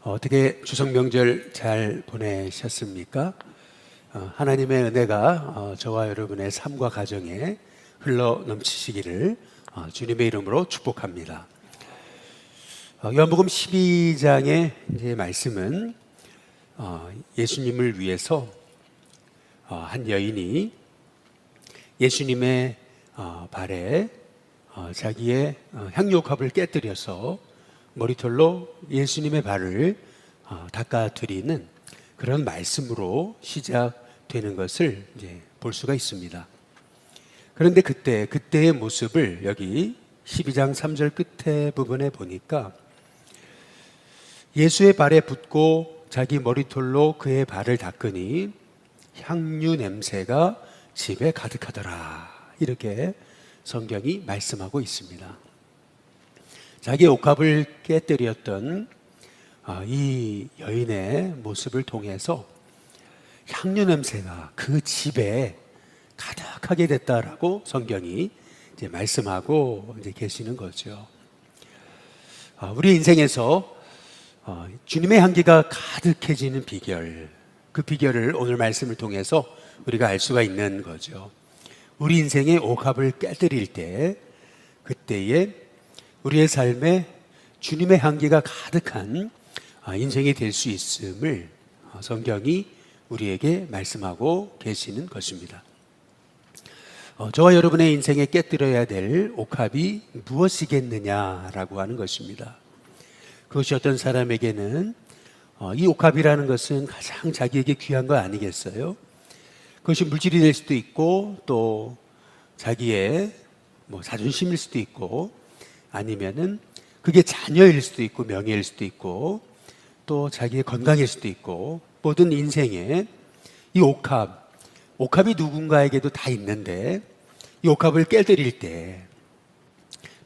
어떻게 추석 명절 잘 보내셨습니까? 하나님의 은혜가 저와 여러분의 삶과 가정에 흘러 넘치시기를 주님의 이름으로 축복합니다. 요한복음 12장의 이제 말씀은 예수님을 위해서 한 여인이 예수님의 발에 자기의 향유옥합을 깨뜨려서 머리털로 예수님의 발을 닦아드리는 그런 말씀으로 시작되는 것을 이제 볼 수가 있습니다. 그런데 그때의 모습을 여기 12장 3절 끝에 부분에 보니까 예수의 발에 붓고 자기 머리털로 그의 발을 닦으니 향유 냄새가 집에 가득하더라, 이렇게 성경이 말씀하고 있습니다. 자기 옥합을 깨뜨렸던 이 여인의 모습을 통해서 향유 냄새가 그 집에 가득하게 됐다라고 성경이 이제 말씀하고 이제 계시는 거죠. 우리 인생에서 주님의 향기가 가득해지는 비결, 그 비결을 오늘 말씀을 통해서 우리가 알 수가 있는 거죠. 우리 인생의 옥합을 깨뜨릴 때, 그때에 우리의 삶에 주님의 향기가 가득한 인생이 될 수 있음을 성경이 우리에게 말씀하고 계시는 것입니다. 저와 여러분의 인생에 깨뜨려야 될 옥합이 무엇이겠느냐라고 하는 것입니다. 그것이 어떤 사람에게는 이 옥합이라는 것은 가장 자기에게 귀한 거 아니겠어요? 그것이 물질이 될 수도 있고, 또 자기의 자존심일 수도 있고, 아니면은 그게 자녀일 수도 있고, 명예일 수도 있고, 또 자기의 건강일 수도 있고, 모든 인생에 이 옥합이 누군가에게도 다 있는데, 이 옥합을 깨뜨릴 때,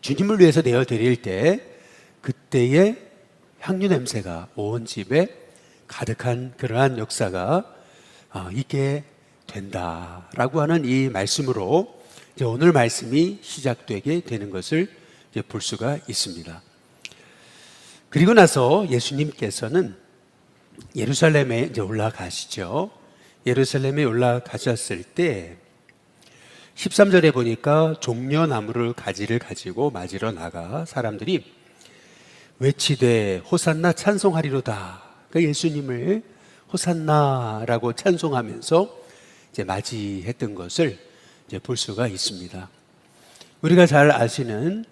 주님을 위해서 내어드릴 때, 그때의 향유 냄새가 온 집에 가득한 그러한 역사가 있게 된다라고 하는 이 말씀으로 이제 오늘 말씀이 시작되게 되는 것을 이제 볼 수가 있습니다. 그리고 나서 예수님께서는 예루살렘에 이제 올라가시죠. 예루살렘에 올라가셨을 때 13절에 보니까 종려나무를 가지를 가지고 맞으러 나가 사람들이 외치되 호산나 찬송하리로다. 그러니까 예수님을 호산나라고 찬송하면서 이제 맞이했던 것을 이제 볼 수가 있습니다. 우리가 잘 아시는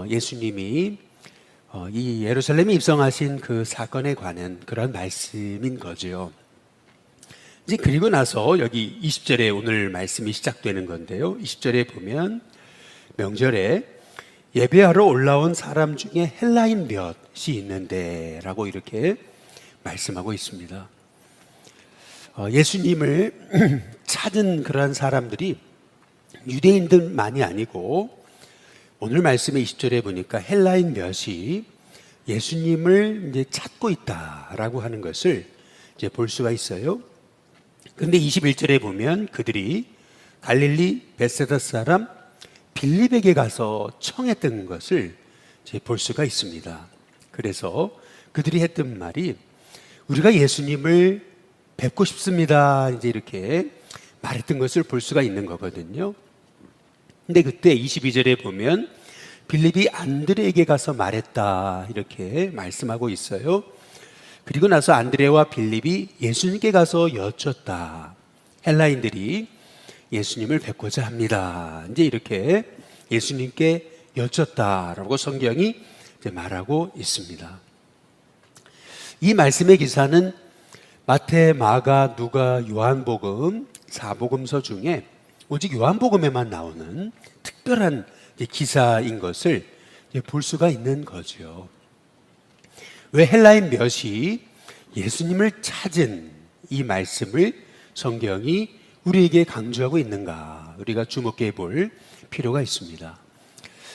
예수님이 이 예루살렘에 입성하신 그 사건에 관한 그런 말씀인 거죠. 이제 그리고 나서 여기 20절에 오늘 말씀이 시작되는 건데요. 20절에 보면 명절에 예배하러 올라온 사람 중에 헬라인 몇이 있는데 라고 이렇게 말씀하고 있습니다. 예수님을 찾은 그러한 사람들이 유대인들만이 아니고, 오늘 말씀의 20절에 보니까 헬라인 몇이 예수님을 이제 찾고 있다라고 하는 것을 이제 볼 수가 있어요. 그런데 21절에 보면 그들이 갈릴리 벳세다 사람 빌립에게 가서 청했던 것을 이제 볼 수가 있습니다. 그래서 그들이 했던 말이 우리가 예수님을 뵙고 싶습니다, 이제 이렇게 말했던 것을 볼 수가 있는 거거든요. 근데 그때 22절에 보면 빌립이 안드레에게 가서 말했다, 이렇게 말씀하고 있어요. 그리고 나서 안드레와 빌립이 예수님께 가서 여쭙다. 헬라인들이 예수님을 뵙고자 합니다, 이제 이렇게 예수님께 여쭙다라고 성경이 이제 말하고 있습니다. 이 말씀의 기사는 마태, 마가, 누가, 요한복음 4복음서 중에 오직 요한복음에만 나오는 특별한 기사인 것을 볼 수가 있는 거죠. 왜 헬라인 몇이 예수님을 찾은 이 말씀을 성경이 우리에게 강조하고 있는가, 우리가 주목해 볼 필요가 있습니다.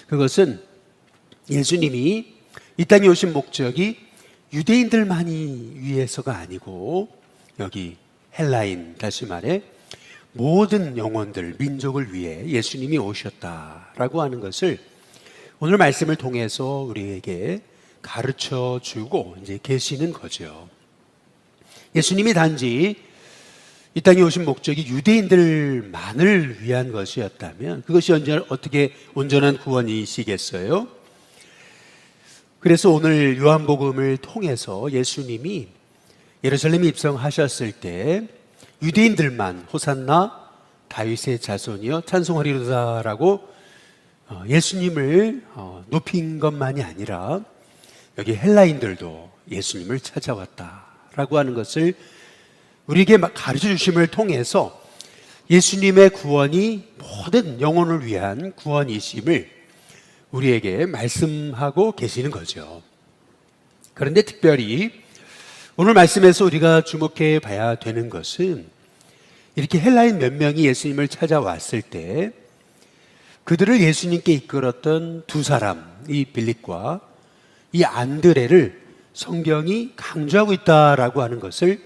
그것은 예수님이 이 땅에 오신 목적이 유대인들만이 위해서가 아니고, 여기 헬라인, 다시 말해 모든 영혼들, 민족을 위해 예수님이 오셨다라고 하는 것을 오늘 말씀을 통해서 우리에게 가르쳐 주고 이제 계시는 거죠. 예수님이 단지 이 땅에 오신 목적이 유대인들만을 위한 것이었다면 그것이 어떻게 온전한 구원이시겠어요? 그래서 오늘 요한복음을 통해서 예수님이 예루살렘에 입성하셨을 때 유대인들만 호산나 다윗의 자손이여 찬송하리로다라고 예수님을 높인 것만이 아니라 여기 헬라인들도 예수님을 찾아왔다라고 하는 것을 우리에게 가르쳐 주심을 통해서 예수님의 구원이 모든 영혼을 위한 구원이심을 우리에게 말씀하고 계시는 거죠. 그런데 특별히 오늘 말씀에서 우리가 주목해 봐야 되는 것은 이렇게 헬라인 몇 명이 예수님을 찾아왔을 때 그들을 예수님께 이끌었던 두 사람, 이 빌립과 이 안드레를 성경이 강조하고 있다라고 하는 것을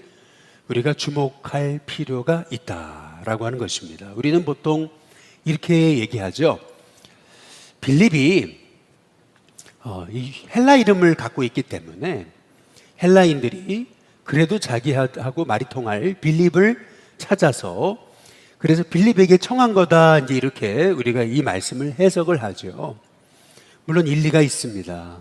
우리가 주목할 필요가 있다라고 하는 것입니다. 우리는 보통 이렇게 얘기하죠. 빌립이 이 헬라 이름을 갖고 있기 때문에 헬라인들이 그래도 자기하고 말이 통할 빌립을 찾아서 그래서 빌립에게 청한 거다 이제 이렇게 우리가 이 말씀을 해석을 하죠. 물론 일리가 있습니다.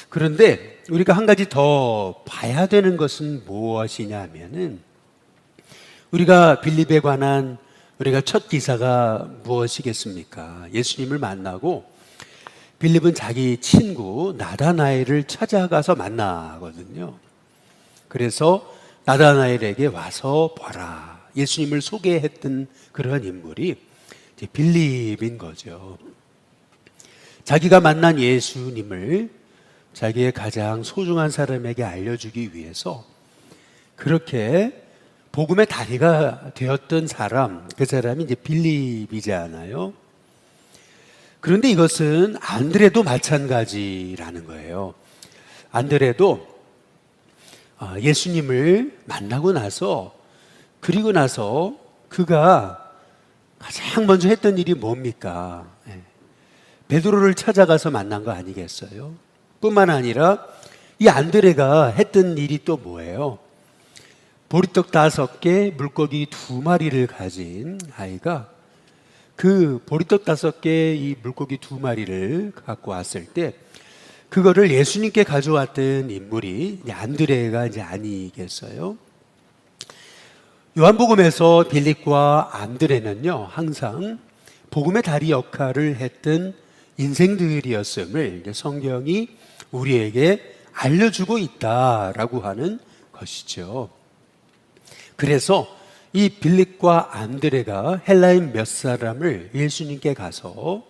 그런데 우리가 한 가지 더 봐야 되는 것은 무엇이냐 하면은 우리가 빌립에 관한 우리가 첫 기사가 무엇이겠습니까? 예수님을 만나고 빌립은 자기 친구 나다나엘을 찾아가서 만나거든요. 그래서 나다나엘에게 와서 봐라. 예수님을 소개했던 그런 인물이 이제 빌립인 거죠. 자기가 만난 예수님을 자기의 가장 소중한 사람에게 알려주기 위해서 그렇게 복음의 다리가 되었던 사람, 그 사람이 이제 빌립이잖아요. 그런데 이것은 안드레도 마찬가지라는 거예요. 안드레도 예수님을 만나고 나서 그리고 나서 그가 가장 먼저 했던 일이 뭡니까? 베드로를 찾아가서 만난 거 아니겠어요? 뿐만 아니라 이 안드레가 했던 일이 또 뭐예요? 보리떡 5개, 물고기 2마리를 가진 아이가 그 보리떡 5개, 이 물고기 2마리를 갖고 왔을 때 그거를 예수님께 가져왔던 인물이 안드레가 이제 아니겠어요? 요한복음에서 빌립과 안드레는요, 항상 복음의 다리 역할을 했던 인생들이었음을 성경이 우리에게 알려주고 있다라고 하는 것이죠. 그래서 이 빌립과 안드레가 헬라인 몇 사람을 예수님께 가서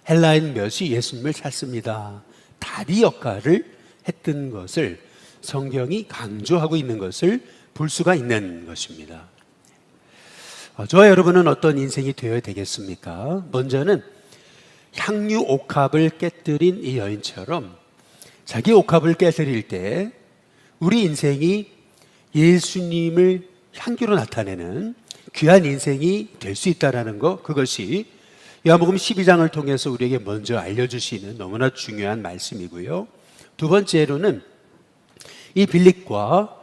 헬라인 몇이 예수님을 찾습니다. 다리 역할을 했던 것을 성경이 강조하고 있는 것을 볼 수가 있는 것입니다. 저와 여러분은 어떤 인생이 되어야 되겠습니까? 먼저는 향유 옥합을 깨뜨린 이 여인처럼 자기 옥합을 깨뜨릴 때 우리 인생이 예수님을 향기로 나타내는 귀한 인생이 될 수 있다는 것, 그것이 요한복음 12장을 통해서 우리에게 먼저 알려주시는 너무나 중요한 말씀이고요. 두 번째로는 이 빌립과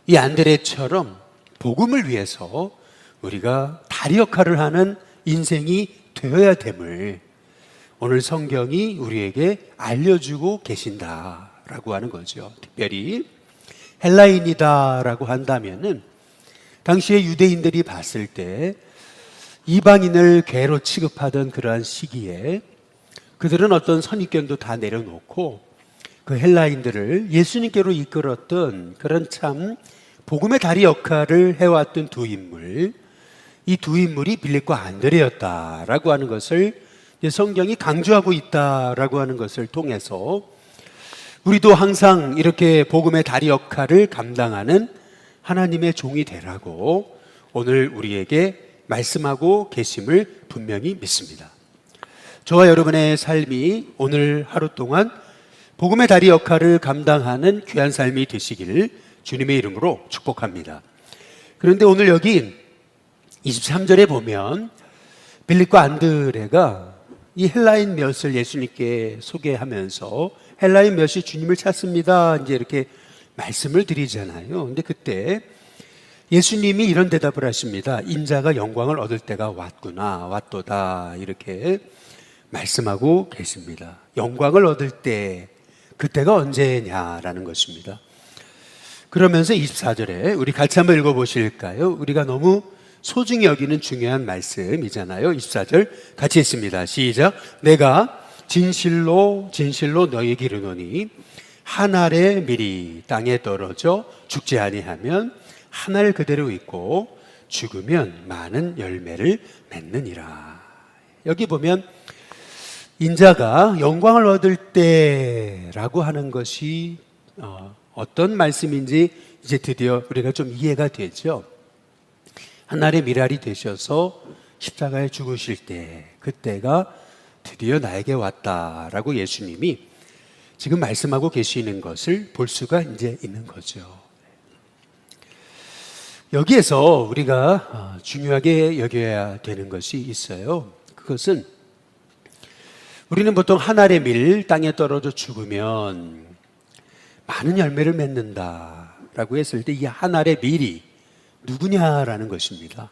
이 안드레처럼 복음을 위해서 우리가 다리 역할을 하는 인생이 되어야 됨을 오늘 성경이 우리에게 알려주고 계신다라고 하는 거죠. 특별히 헬라인이다라고 한다면은 당시에 유대인들이 봤을 때 이방인을 괴로 취급하던 그러한 시기에 그들은 어떤 선입견도 다 내려놓고 그 헬라인들을 예수님께로 이끌었던 그런 참 복음의 다리 역할을 해왔던 두 인물, 이 두 인물이 빌립과 안드레였다라고 하는 것을 성경이 강조하고 있다라고 하는 것을 통해서 우리도 항상 이렇게 복음의 다리 역할을 감당하는 하나님의 종이 되라고 오늘 우리에게 말씀하고 계심을 분명히 믿습니다. 저와 여러분의 삶이 오늘 하루 동안 복음의 다리 역할을 감당하는 귀한 삶이 되시기를 주님의 이름으로 축복합니다. 그런데 오늘 여기 23절에 보면 빌립과 안드레가 이 헬라인 몇을 예수님께 소개하면서 헬라인 몇이 주님을 찾습니다. 이제 이렇게 말씀을 드리잖아요. 근데 그때 예수님이 이런 대답을 하십니다. 인자가 영광을 얻을 때가 왔구나, 왔도다. 이렇게 말씀하고 계십니다. 영광을 얻을 때, 그때가 언제냐라는 것입니다. 그러면서 24절에 우리 같이 한번 읽어보실까요? 우리가 너무 소중히 여기는 중요한 말씀이잖아요. 24절 같이 읽습니다. 시작. 내가 진실로 진실로 너희에게 이르노니 한 알의 밀이 땅에 떨어져 죽지 아니하면 한 알 그대로 있고 죽으면 많은 열매를 맺느니라. 여기 보면 인자가 영광을 얻을 때라고 하는 것이 어떤 말씀인지 이제 드디어 우리가 좀 이해가 되죠. 하늘의 미랄이 되셔서 십자가에 죽으실 때, 그때가 드디어 나에게 왔다라고 예수님이 지금 말씀하고 계시는 것을 볼 수가 이제 있는 거죠. 여기에서 우리가 중요하게 여겨야 되는 것이 있어요. 그것은 우리는 보통 한 알의 밀 땅에 떨어져 죽으면 많은 열매를 맺는다라고 했을 때 이 한 알의 밀이 누구냐라는 것입니다.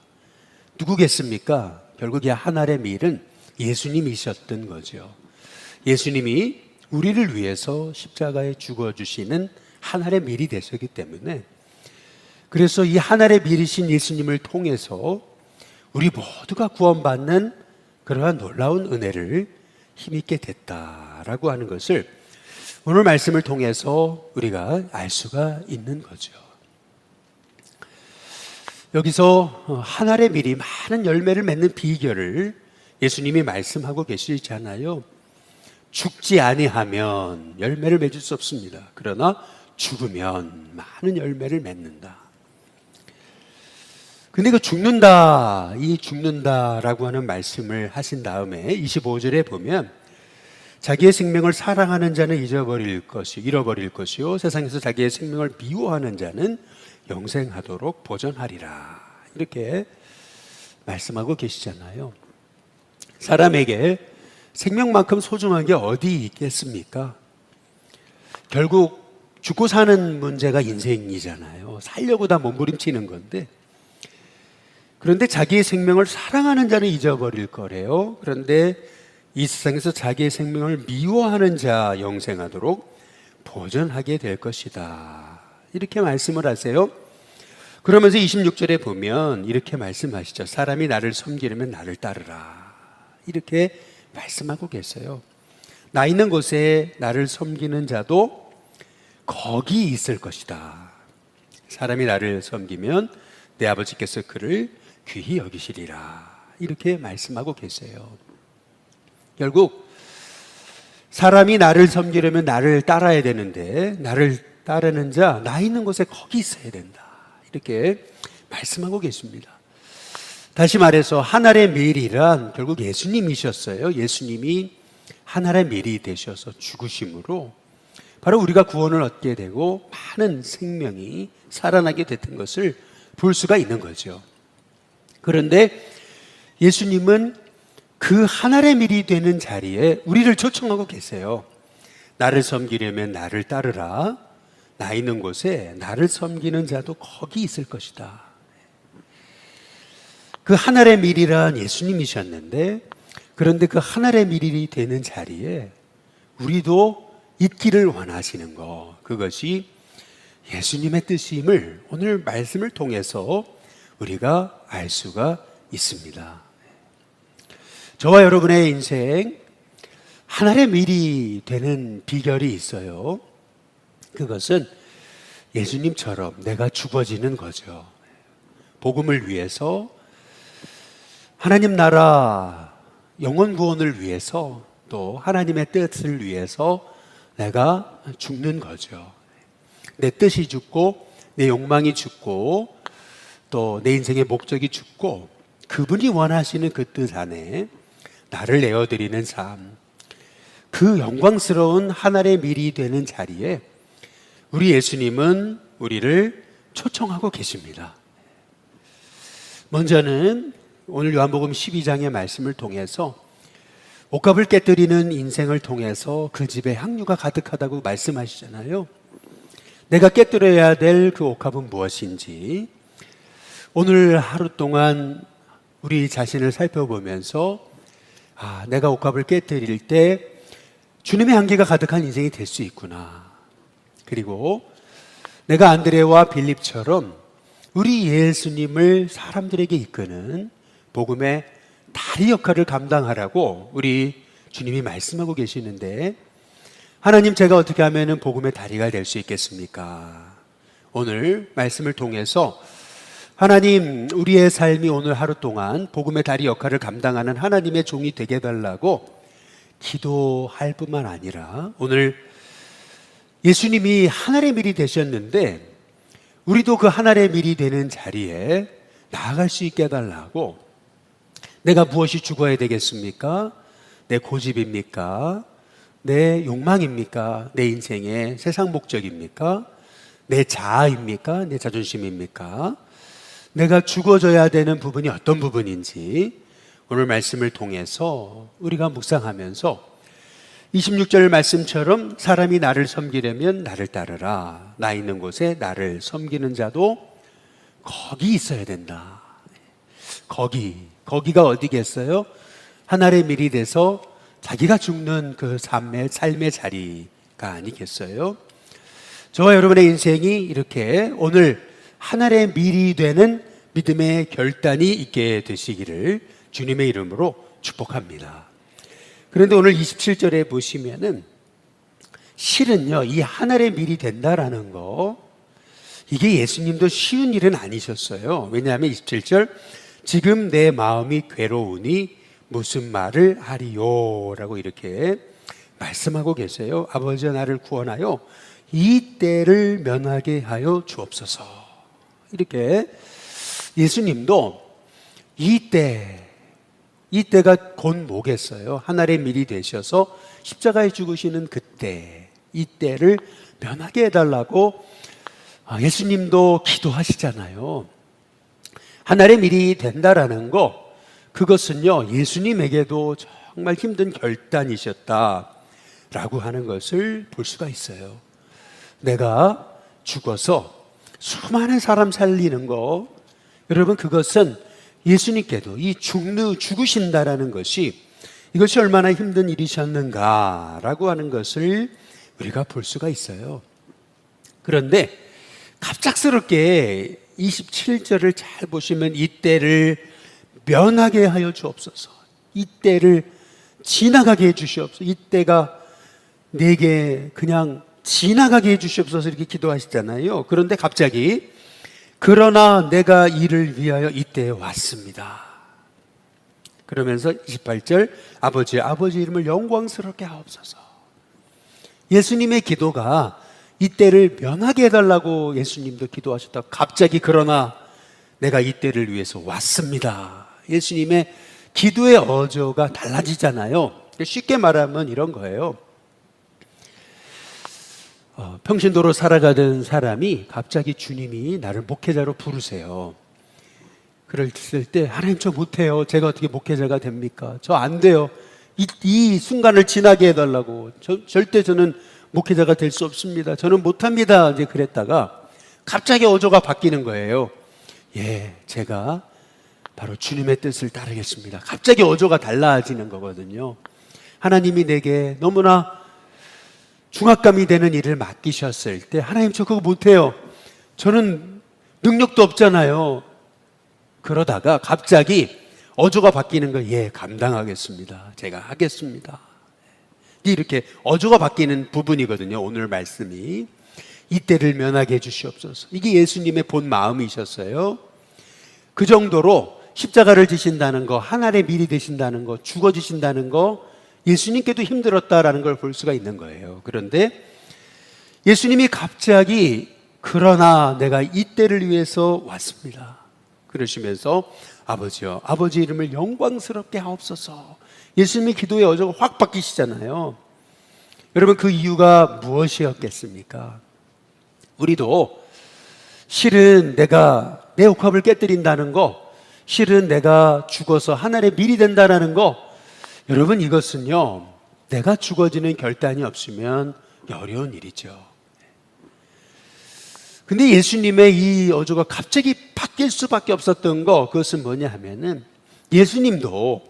누구겠습니까? 결국 이 한 알의 밀은 예수님이셨던 거죠. 예수님이 우리를 위해서 십자가에 죽어주시는 한 알의 밀이 되셨기 때문에, 그래서 이 한 알의 밀이신 예수님을 통해서 우리 모두가 구원받는 그러한 놀라운 은혜를 힘있게 됐다라고 하는 것을 오늘 말씀을 통해서 우리가 알 수가 있는 거죠. 여기서 한 알의 밀이 많은 열매를 맺는 비결을 예수님이 말씀하고 계시잖아요. 죽지 아니하면 열매를 맺을 수 없습니다. 그러나 죽으면 많은 열매를 맺는다. 근데 그 죽는다라고 하는 말씀을 하신 다음에 25절에 보면 자기의 생명을 사랑하는 자는 잃어버릴 것이요 세상에서 자기의 생명을 미워하는 자는 영생하도록 보존하리라. 이렇게 말씀하고 계시잖아요. 사람에게 생명만큼 소중한 게 어디 있겠습니까? 결국 죽고 사는 문제가 인생이잖아요. 살려고 다 몸부림치는 건데, 그런데 자기의 생명을 사랑하는 자는 잊어버릴 거래요. 그런데 이 세상에서 자기의 생명을 미워하는 자 영생하도록 보존하게 될 것이다. 이렇게 말씀을 하세요. 그러면서 26절에 보면 이렇게 말씀하시죠. 사람이 나를 섬기려면 나를 따르라. 이렇게 말씀하고 계세요. 나 있는 곳에 나를 섬기는 자도 거기 있을 것이다. 사람이 나를 섬기면 내 아버지께서 그를 귀히 여기시리라. 이렇게 말씀하고 계세요. 결국 사람이 나를 섬기려면 나를 따라야 되는데, 나를 따르는 자, 나 있는 곳에 거기 있어야 된다. 이렇게 말씀하고 계십니다. 다시 말해서 하늘의 밀이란 결국 예수님이셨어요. 예수님이 하늘의 밀이 되셔서 죽으심으로 바로 우리가 구원을 얻게 되고 많은 생명이 살아나게 됐던 것을 볼 수가 있는 거죠. 그런데 예수님은 그 하늘의 밀이 되는 자리에 우리를 초청하고 계세요. 나를 섬기려면 나를 따르라. 나 있는 곳에 나를 섬기는 자도 거기 있을 것이다. 그 하늘의 밀이란 예수님이셨는데, 그런데 그 하늘의 밀이 되는 자리에 우리도 있기를 원하시는 것, 그것이 예수님의 뜻임을 오늘 말씀을 통해서 우리가 알 수가 있습니다. 저와 여러분의 인생 하늘의 밀이 되는 비결이 있어요. 그것은 예수님처럼 내가 죽어지는 거죠. 복음을 위해서, 하나님 나라 영혼 구원을 위해서, 또 하나님의 뜻을 위해서 내가 죽는 거죠. 내 뜻이 죽고 내 욕망이 죽고 또 내 인생의 목적이 죽고 그분이 원하시는 그 뜻 안에 나를 내어드리는 삶, 그 영광스러운 하늘의 밀이 되는 자리에 우리 예수님은 우리를 초청하고 계십니다. 먼저는 오늘 요한복음 12장의 말씀을 통해서 옥합을 깨뜨리는 인생을 통해서 그 집에 향유가 가득하다고 말씀하시잖아요. 내가 깨뜨려야 될 그 옥합은 무엇인지 오늘 하루 동안 우리 자신을 살펴보면서 내가 옥합을 깨뜨릴 때 주님의 향기가 가득한 인생이 될 수 있구나. 그리고 내가 안드레와 빌립처럼 우리 예수님을 사람들에게 이끄는 복음의 다리 역할을 감당하라고 우리 주님이 말씀하고 계시는데, 하나님, 제가 어떻게 하면 복음의 다리가 될 수 있겠습니까? 오늘 말씀을 통해서 하나님, 우리의 삶이 오늘 하루 동안 복음의 다리 역할을 감당하는 하나님의 종이 되게 해달라고 기도할 뿐만 아니라, 오늘 예수님이 하늘의 밀이 되셨는데 우리도 그 하늘의 밀이 되는 자리에 나아갈 수 있게 해달라고, 내가 무엇이 죽어야 되겠습니까? 내 고집입니까? 내 욕망입니까? 내 인생의 세상 목적입니까? 내 자아입니까? 내 자존심입니까? 내가 죽어져야 되는 부분이 어떤 부분인지 오늘 말씀을 통해서 우리가 묵상하면서 26절 말씀처럼 사람이 나를 섬기려면 나를 따르라. 나 있는 곳에 나를 섬기는 자도 거기 있어야 된다. 거기가 어디겠어요? 하늘의 밀이 돼서 자기가 죽는 그 삶의 자리가 아니겠어요? 저와 여러분의 인생이 이렇게 오늘 하늘의 밀이 되는 믿음의 결단이 있게 되시기를 주님의 이름으로 축복합니다. 그런데 오늘 27절에 보시면은 실은요, 이 하늘의 밀이 된다라는 거, 이게 예수님도 쉬운 일은 아니셨어요. 왜냐하면 27절, 지금 내 마음이 괴로우니 무슨 말을 하리요? 라고 이렇게 말씀하고 계세요. 아버지, 나를 구원하여 이 때를 면하게 하여 주옵소서. 이렇게 예수님도 이때가 곧 뭐겠어요? 하늘의 밀이 되셔서 십자가에 죽으시는 그때, 이때를 면하게 해달라고 예수님도 기도하시잖아요. 하늘의 밀이 된다라는 거, 그것은요, 예수님에게도 정말 힘든 결단이셨다라고 하는 것을 볼 수가 있어요. 내가 죽어서 수많은 사람 살리는 거, 여러분, 그것은 예수님께도 이 죽으신다라는 것이, 이것이 얼마나 힘든 일이셨는가라고 하는 것을 우리가 볼 수가 있어요. 그런데 갑작스럽게 27절을 잘 보시면 이때를 면하게 하여 주옵소서, 이때를 지나가게 해 주시옵소서, 이때가 내게 그냥 지나가게 해 주시옵소서, 이렇게 기도하시잖아요. 그런데 갑자기 그러나 내가 이를 위하여 이때에 왔습니다. 그러면서 28절, 아버지 이름을 영광스럽게 하옵소서. 예수님의 기도가 이때를 면하게 해달라고 예수님도 기도하셨다고, 갑자기 그러나 내가 이때를 위해서 왔습니다. 예수님의 기도의 어조가 달라지잖아요. 쉽게 말하면 이런 거예요. 평신도로 살아가던 사람이 갑자기 주님이 나를 목회자로 부르세요. 그랬을 때, 하나님, 저 못해요. 제가 어떻게 목회자가 됩니까? 저 안 돼요. 이 순간을 지나게 해달라고. 절대 저는 목회자가 될 수 없습니다. 저는 못합니다. 이제 그랬다가 갑자기 어조가 바뀌는 거예요. 예, 제가 바로 주님의 뜻을 따르겠습니다. 갑자기 어조가 달라지는 거거든요. 하나님이 내게 너무나 중압감이 되는 일을 맡기셨을 때, 하나님, 저 그거 못해요. 저는 능력도 없잖아요. 그러다가 갑자기 어조가 바뀌는 거예요. 예, 감당하겠습니다. 제가 하겠습니다. 이렇게 어조가 바뀌는 부분이거든요. 오늘 말씀이 이때를 면하게 해주시옵소서. 이게 예수님의 본 마음이셨어요. 그 정도로 십자가를 지신다는 거, 하늘의 밀이 되신다는 거, 죽어지신다는 거, 예수님께도 힘들었다라는 걸 볼 수가 있는 거예요. 그런데 예수님이 갑자기 그러나 내가 이때를 위해서 왔습니다, 그러시면서 아버지요, 아버지 이름을 영광스럽게 하옵소서. 예수님의 기도의 어조가 확 바뀌시잖아요. 여러분, 그 이유가 무엇이었겠습니까? 우리도 실은 내가 내 옥합을 깨뜨린다는 거, 실은 내가 죽어서 하늘의 밀이 된다는 거, 여러분, 이것은요, 내가 죽어지는 결단이 없으면 어려운 일이죠. 근데 예수님의 이 어조가 갑자기 바뀔 수밖에 없었던 거, 그것은 뭐냐 하면은 예수님도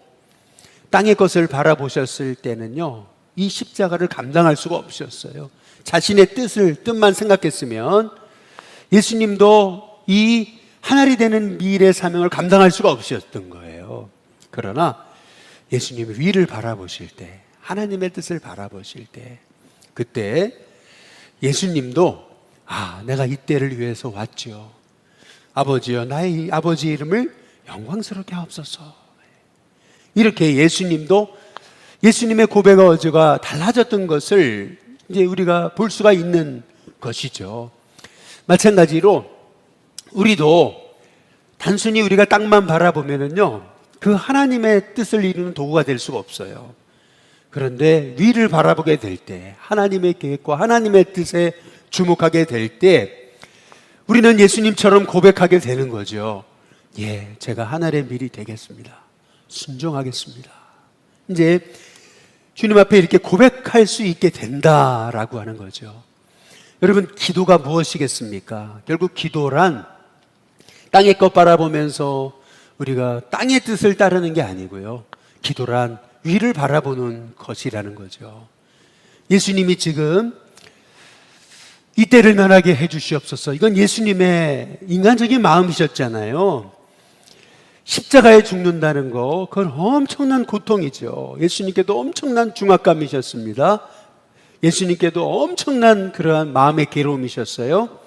땅의 것을 바라보셨을 때는요, 이 십자가를 감당할 수가 없으셨어요. 자신의 뜻만 생각했으면 예수님도 이 하늘이 되는 미래의 사명을 감당할 수가 없으셨던 거예요. 그러나 예수님이 위를 바라보실 때, 하나님의 뜻을 바라보실 때, 그때 예수님도 내가 이 때를 위해서 왔지요. 아버지여, 나의 아버지 이름을 영광스럽게 하옵소서. 이렇게 예수님도 예수님의 고백 어조가 달라졌던 것을 이제 우리가 볼 수가 있는 것이죠. 마찬가지로 우리도 단순히 우리가 땅만 바라보면은요, 그 하나님의 뜻을 이루는 도구가 될 수가 없어요. 그런데 위를 바라보게 될 때, 하나님의 계획과 하나님의 뜻에 주목하게 될 때, 우리는 예수님처럼 고백하게 되는 거죠. 예, 제가 하늘의 밀이 되겠습니다. 순종하겠습니다. 이제 주님 앞에 이렇게 고백할 수 있게 된다라고 하는 거죠. 여러분, 기도가 무엇이겠습니까? 결국 기도란 땅의 것 바라보면서 우리가 땅의 뜻을 따르는 게 아니고요, 기도란 위를 바라보는 것이라는 거죠. 예수님이 지금 이 때를 면하게 해주시옵소서, 이건 예수님의 인간적인 마음이셨잖아요. 십자가에 죽는다는 거, 그건 엄청난 고통이죠. 예수님께도 엄청난 중압감이셨습니다. 예수님께도 엄청난 그러한 마음의 괴로움이셨어요.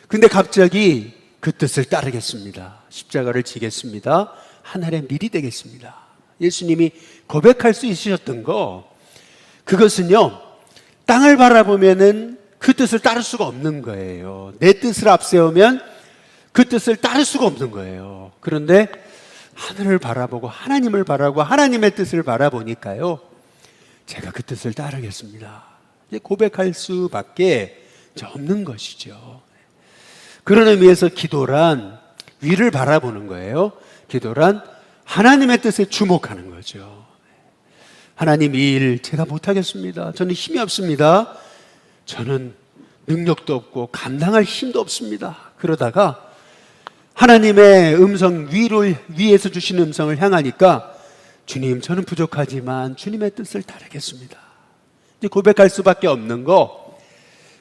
근데 갑자기 그 뜻을 따르겠습니다. 십자가를 지겠습니다. 하늘의 밀이 되겠습니다. 예수님이 고백할 수 있으셨던 거, 그것은요, 땅을 바라보면은 그 뜻을 따를 수가 없는 거예요. 내 뜻을 앞세우면 그 뜻을 따를 수가 없는 거예요. 그런데 하늘을 바라보고 하나님을 바라보고 하나님의 뜻을 바라보니까요, 제가 그 뜻을 따르겠습니다. 이제 고백할 수밖에 없는 것이죠. 그런 의미에서 기도란 위를 바라보는 거예요. 기도란 하나님의 뜻에 주목하는 거죠. 하나님, 이 일 제가 못하겠습니다. 저는 힘이 없습니다. 저는 능력도 없고 감당할 힘도 없습니다. 그러다가 하나님의 음성, 위에서 주시는 음성을 향하니까, 주님, 저는 부족하지만 주님의 뜻을 따르겠습니다. 이제 고백할 수밖에 없는 거,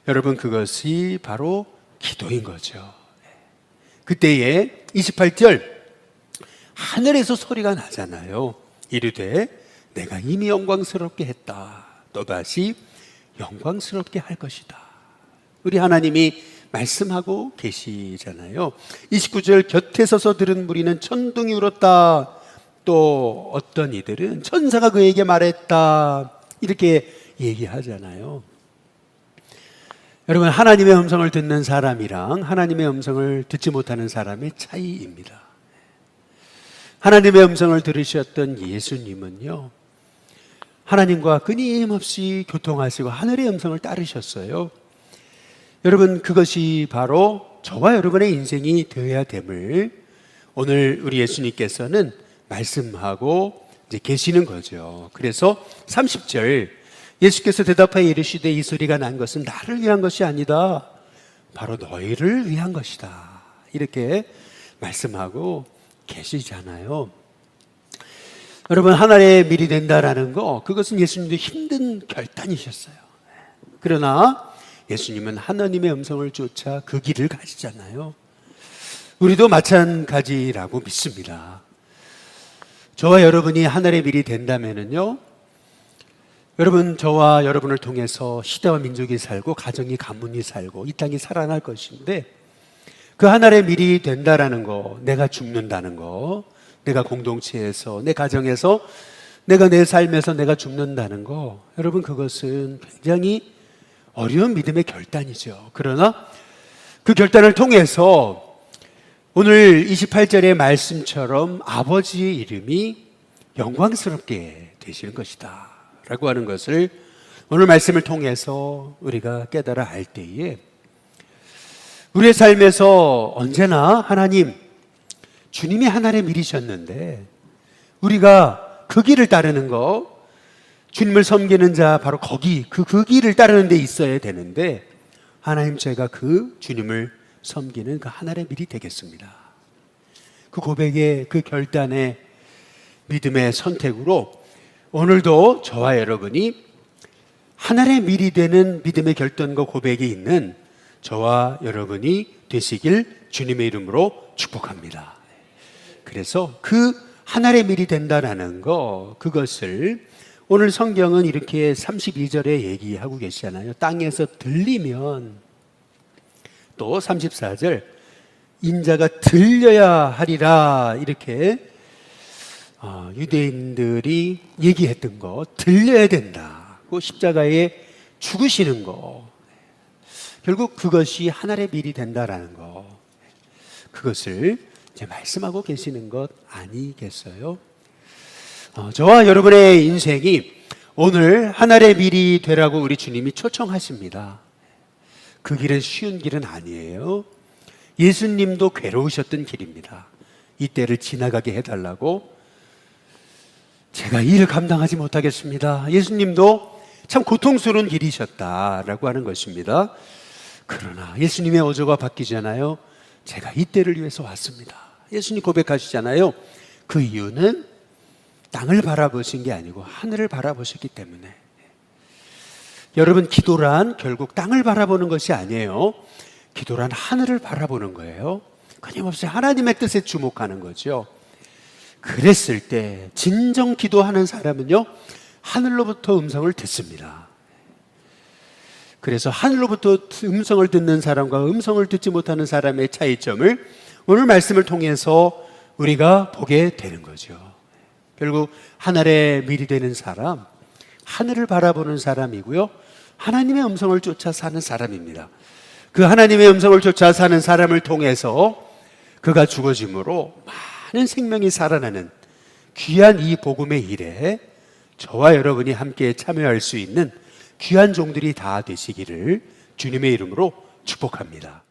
여러분, 그것이 바로 기도인 거죠. 그때에 28절, 하늘에서 소리가 나잖아요. 이르되 내가 이미 영광스럽게 했다. 또다시 영광스럽게 할 것이다. 우리 하나님이 말씀하고 계시잖아요. 29절, 곁에 서서 들은 무리는 천둥이 울었다. 또 어떤 이들은 천사가 그에게 말했다. 이렇게 얘기하잖아요. 여러분, 하나님의 음성을 듣는 사람이랑 하나님의 음성을 듣지 못하는 사람의 차이입니다. 하나님의 음성을 들으셨던 예수님은요, 하나님과 끊임없이 교통하시고 하늘의 음성을 따르셨어요. 여러분, 그것이 바로 저와 여러분의 인생이 되어야 됨을 오늘 우리 예수님께서는 말씀하고 이제 계시는 거죠. 그래서 30절, 예수께서 대답하여 이르시되 이 소리가 난 것은 나를 위한 것이 아니다. 바로 너희를 위한 것이다. 이렇게 말씀하고 계시잖아요. 여러분, 하늘의 밀이 된다라는 거, 그것은 예수님도 힘든 결단이셨어요. 그러나 예수님은 하나님의 음성을 쫓아 그 길을 가시잖아요. 우리도 마찬가지라고 믿습니다. 저와 여러분이 하늘의 밀이 된다면은요, 여러분, 저와 여러분을 통해서 시대와 민족이 살고 가정이 가문이 살고 이 땅이 살아날 것인데, 그 하늘의 밀이 된다라는 거, 내가 죽는다는 거, 내가 공동체에서, 내 가정에서, 내가 내 삶에서 내가 죽는다는 거, 여러분, 그것은 굉장히 어려운 믿음의 결단이죠. 그러나 그 결단을 통해서 오늘 28절의 말씀처럼 아버지의 이름이 영광스럽게 되시는 것이다 라고 하는 것을 오늘 말씀을 통해서 우리가 깨달아 알 때에, 우리의 삶에서 언제나 하나님, 주님이 하늘의 밀이셨는데 우리가 그 길을 따르는 거, 주님을 섬기는 자 바로 거기 그 길을 따르는 데 있어야 되는데, 하나님 제가 그 주님을 섬기는 그 하나의 밀이 되겠습니다. 그 고백의 그 결단의 믿음의 선택으로 오늘도 저와 여러분이 하나의 밀이 되는 믿음의 결단과 고백이 있는 저와 여러분이 되시길 주님의 이름으로 축복합니다. 그래서 그 하나의 밀이 된다라는 거, 그것을 오늘 성경은 이렇게 32절에 얘기하고 계시잖아요. 땅에서 들리면, 또 34절 인자가 들려야 하리라, 이렇게 유대인들이 얘기했던 거, 들려야 된다. 그 십자가에 죽으시는 거, 결국 그것이 하나의 밀이 된다라는 거, 그것을 이제 말씀하고 계시는 것 아니겠어요? 저와 여러분의 인생이 오늘 하나의 밀이 되라고 우리 주님이 초청하십니다. 그 길은 쉬운 길은 아니에요. 예수님도 괴로우셨던 길입니다. 이때를 지나가게 해달라고, 제가 이 일을 감당하지 못하겠습니다. 예수님도 참 고통스러운 길이셨다라고 하는 것입니다. 그러나 예수님의 어조가 바뀌잖아요. 제가 이때를 위해서 왔습니다. 예수님 고백하시잖아요. 그 이유는 땅을 바라보신 게 아니고 하늘을 바라보셨기 때문에. 여러분, 기도란 결국 땅을 바라보는 것이 아니에요. 기도란 하늘을 바라보는 거예요. 끊임없이 하나님의 뜻에 주목하는 거죠. 그랬을 때 진정 기도하는 사람은요, 하늘로부터 음성을 듣습니다. 그래서 하늘로부터 음성을 듣는 사람과 음성을 듣지 못하는 사람의 차이점을 오늘 말씀을 통해서 우리가 보게 되는 거죠. 결국 하늘의 밀이 되는 사람, 하늘을 바라보는 사람이고요, 하나님의 음성을 쫓아 사는 사람입니다. 그 하나님의 음성을 쫓아 사는 사람을 통해서 그가 죽어짐으로 많은 생명이 살아나는 귀한 이 복음의 일에 저와 여러분이 함께 참여할 수 있는 귀한 종들이 다 되시기를 주님의 이름으로 축복합니다.